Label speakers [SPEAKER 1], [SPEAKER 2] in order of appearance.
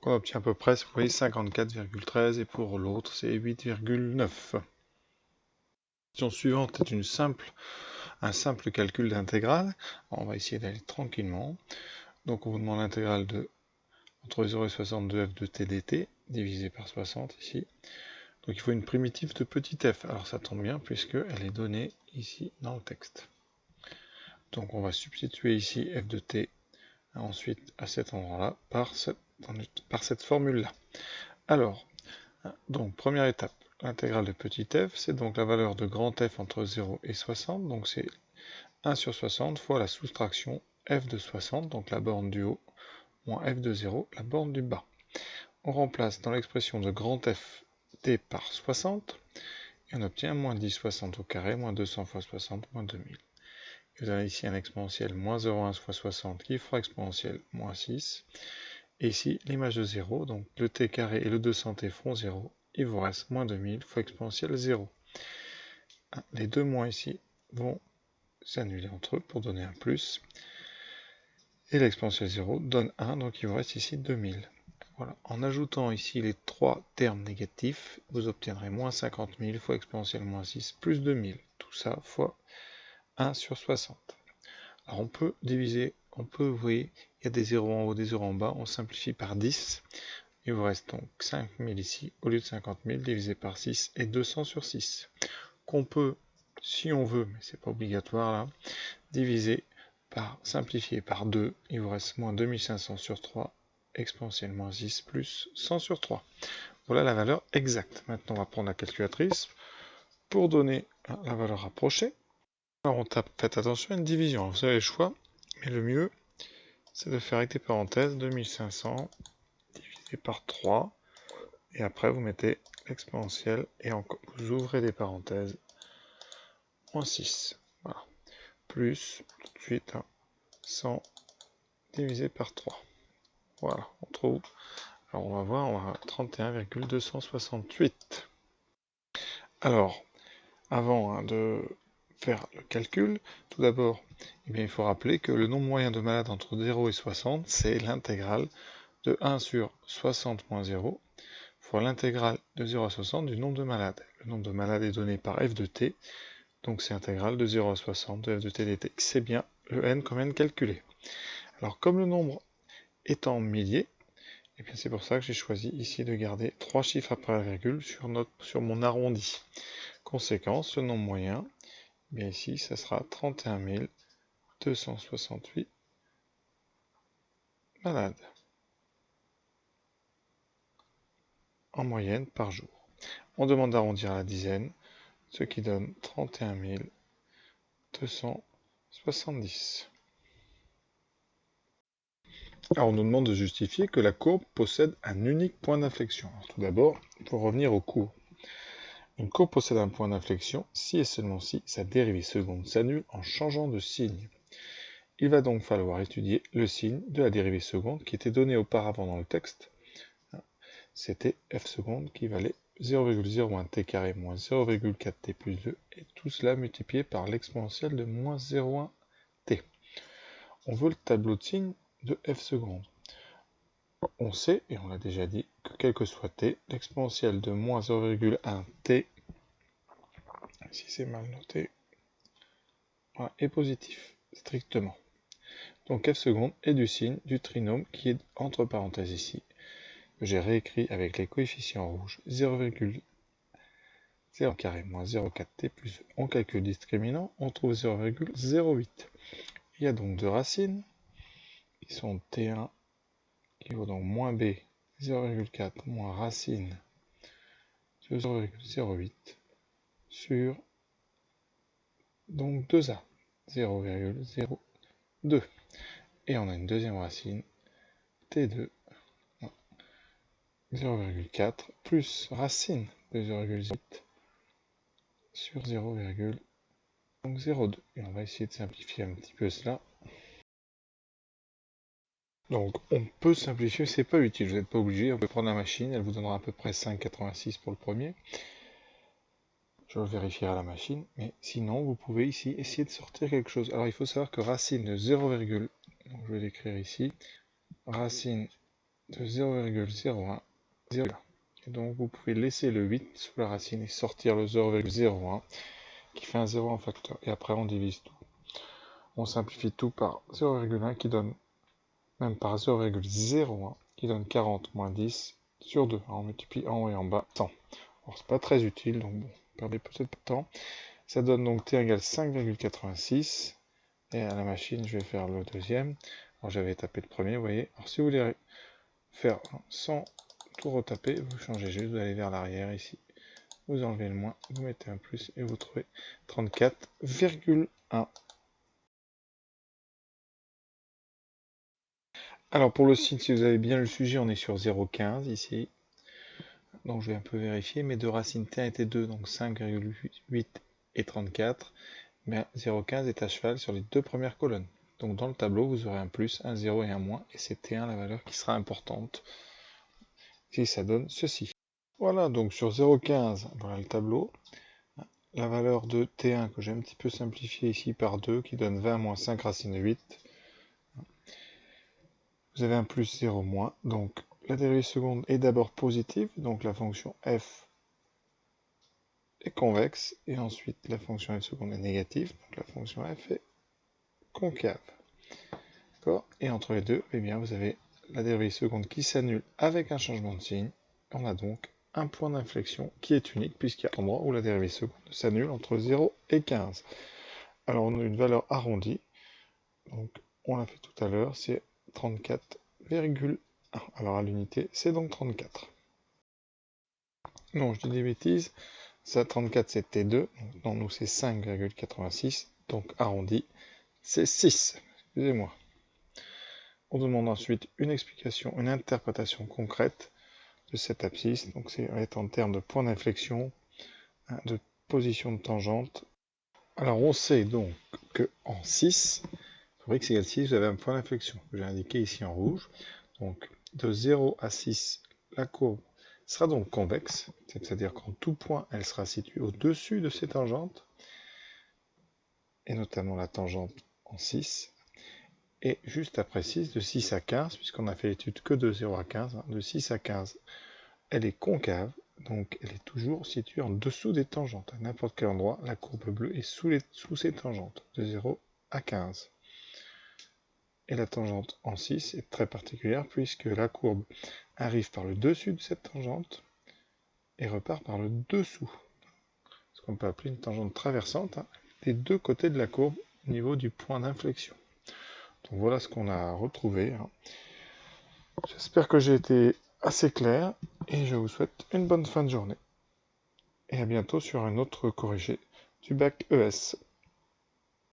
[SPEAKER 1] On obtient à peu près, vous voyez, 54,13 et pour l'autre, c'est 8,9. La question suivante est un simple calcul d'intégrale. On va essayer d'aller tranquillement. Donc on vous demande l'intégrale de entre 0 et 62 f de t dt, divisé par 60 ici. Donc il faut une primitive de petit f. Alors ça tombe bien puisqu'elle est donnée ici dans le texte. Donc on va substituer ici f de t ensuite à cet endroit-là par cette formule-là. Alors, donc première étape, l'intégrale de petit f, c'est donc la valeur de grand F entre 0 et 60, donc c'est 1 sur 60 fois la soustraction f de 60, donc la borne du haut, moins f de 0, la borne du bas. On remplace dans l'expression de grand F t par 60, et on obtient moins 10 60 au carré, moins 200 fois 60, moins 2000. Et vous avez ici un exponentiel moins 0,1 fois 60 qui fera exponentiel moins 6. Et ici, l'image de 0, donc le t carré et le 200t font 0. Il vous reste moins 2000 fois exponentiel 0. Les deux moins ici vont s'annuler entre eux pour donner un plus. Et l'exponentiel 0 donne 1, donc il vous reste ici 2000. Voilà. En ajoutant ici les trois termes négatifs, vous obtiendrez moins 50 000 fois exponentiel moins 6 plus 2000. Tout ça fois 1 sur 60. Alors on peut diviser, vous voyez, il y a des zéros en haut, des zéros en bas, on simplifie par 10. Il vous reste donc 5000 ici, au lieu de 50 000, divisé par 6 et 200 sur 6. Qu'on peut, si on veut, mais c'est pas obligatoire là, diviser par, simplifier par 2, il vous reste moins 2500 sur 3, exponentielle moins 6 plus 100 sur 3. Voilà la valeur exacte. Maintenant on va prendre la calculatrice pour donner la valeur rapprochée. Alors on tape, faites attention à une division, vous avez le choix, mais le mieux c'est de faire avec des parenthèses 2500 divisé par 3, et après vous mettez l'exponentielle et vous ouvrez des parenthèses, moins 6, voilà, plus tout de suite 100 divisé par 3. Voilà, on trouve, alors on va voir, on a 31,268. Alors, avant de faire le calcul, tout d'abord, il faut rappeler que le nombre moyen de malades entre 0 et 60, c'est l'intégrale de 1 sur 60 moins 0 fois l'intégrale de 0 à 60 du nombre de malades. Le nombre de malades est donné par f de t, donc c'est l'intégrale de 0 à 60 de f de t dt. C'est bien le n qu'on vient de calculer. Alors comme le nombre est en milliers, et bien c'est pour ça que j'ai choisi ici de garder 3 chiffres après la virgule sur mon arrondi. Conséquence, le nombre moyen, bien ici ça sera 31 268 malades en moyenne par jour. On demande d'arrondir à la dizaine, ce qui donne 31 270. Alors on nous demande de justifier que la courbe possède un unique point d'inflexion. Tout d'abord, il faut revenir au cours. Une courbe possède un point d'inflexion si et seulement si sa dérivée seconde s'annule en changeant de signe. Il va donc falloir étudier le signe de la dérivée seconde qui était donné auparavant dans le texte. C'était f seconde qui valait 0,01 t carré moins 0,4 t plus 2, et tout cela multiplié par l'exponentielle de moins 0,1 t. On veut le tableau de signes de f seconde. On sait, et on l'a déjà dit, que quel que soit t, l'exponentielle de moins 0,1 t, si c'est mal noté, voilà, est positif, strictement. Donc f seconde est du signe du trinôme qui est entre parenthèses ici, que j'ai réécrit avec les coefficients rouges 0,0 carré moins 0,4 t plus 2. On calcule discriminant, on trouve 0,08. Il y a donc deux racines, qui sont t1, qui vaut donc moins b, 0,4 moins racine de 0,08 sur donc 2a, 0,02. Et on a une deuxième racine, t2, 0,4 plus racine de 0,08 sur 0,02. Et on va essayer de simplifier un petit peu cela. Donc on peut simplifier, c'est pas utile, vous n'êtes pas obligé, on peut prendre la machine, elle vous donnera à peu près 5,86 pour le premier. Je le vérifierai à la machine, mais sinon vous pouvez ici essayer de sortir quelque chose. Alors il faut savoir que racine de 0, donc je vais l'écrire ici, racine de 0,01. Et donc vous pouvez laisser le 8 sous la racine et sortir le 0,01 qui fait un 0 en facteur. Et après on divise tout. On simplifie tout par 0,1 qui donne, même par 0,01 qui donne 40 moins 10 sur 2. Alors on multiplie en haut et en bas 100. Alors c'est pas très utile, donc bon, perdez peut-être pas de temps. Ça donne donc t égale 5,86. Et à la machine, je vais faire le deuxième. Alors j'avais tapé le premier, vous voyez. Alors si vous voulez faire sans tout retaper, vous changez juste, vous allez vers l'arrière ici. Vous enlevez le moins, vous mettez un plus et vous trouvez 34,1. Alors pour le signe, si vous avez bien le sujet, on est sur 0,15 ici. Donc je vais un peu vérifier. Mes deux racines t1 étaient 2, donc 5,8 et 34. Mais 0,15 est à cheval sur les deux premières colonnes. Donc dans le tableau, vous aurez un plus, un 0 et un moins, et c'est T1 la valeur qui sera importante. Et ça donne ceci. Voilà, donc sur 0,15, voilà le tableau. La valeur de T1 que j'ai un petit peu simplifié ici par 2, qui donne 20 moins 5 racine de 8. Vous avez un plus 0 moins, donc la dérivée seconde est d'abord positive, donc la fonction f est convexe, et ensuite la fonction f seconde est négative, donc la fonction f est concave. Et entre les deux, eh bien, vous avez la dérivée seconde qui s'annule avec un changement de signe. On a donc un point d'inflexion qui est unique, puisqu'il y a un endroit où la dérivée seconde s'annule entre 0 et 15. Alors on a une valeur arrondie, donc on l'a fait tout à l'heure, c'est 34,1. Alors à l'unité, c'est donc 34. Non, je dis des bêtises, ça 34 c'était 2, donc non, nous c'est 5,86, donc arrondi, c'est 6, excusez-moi. On demande ensuite une explication, une interprétation concrète de cette abscisse. Donc c'est être en termes de point d'inflexion, de position de tangente. Alors on sait donc que en 6, pour x égale 6, vous avez un point d'inflexion que j'ai indiqué ici en rouge. Donc de 0 à 6, la courbe sera donc convexe, c'est-à-dire qu'en tout point, elle sera située au-dessus de ces tangentes, et notamment la tangente en 6. Et juste après 6, de 6 à 15, puisqu'on a fait l'étude que de 0 à 15, de 6 à 15, elle est concave, donc elle est toujours située en dessous des tangentes. À n'importe quel endroit, la courbe bleue est sous ces tangentes, de 0 à 15. Et la tangente en 6 est très particulière, puisque la courbe arrive par le dessus de cette tangente et repart par le dessous. Ce qu'on peut appeler une tangente traversante, des deux côtés de la courbe au niveau du point d'inflexion. Donc voilà ce qu'on a retrouvé. J'espère que j'ai été assez clair et je vous souhaite une bonne fin de journée. Et à bientôt sur un autre corrigé du bac ES.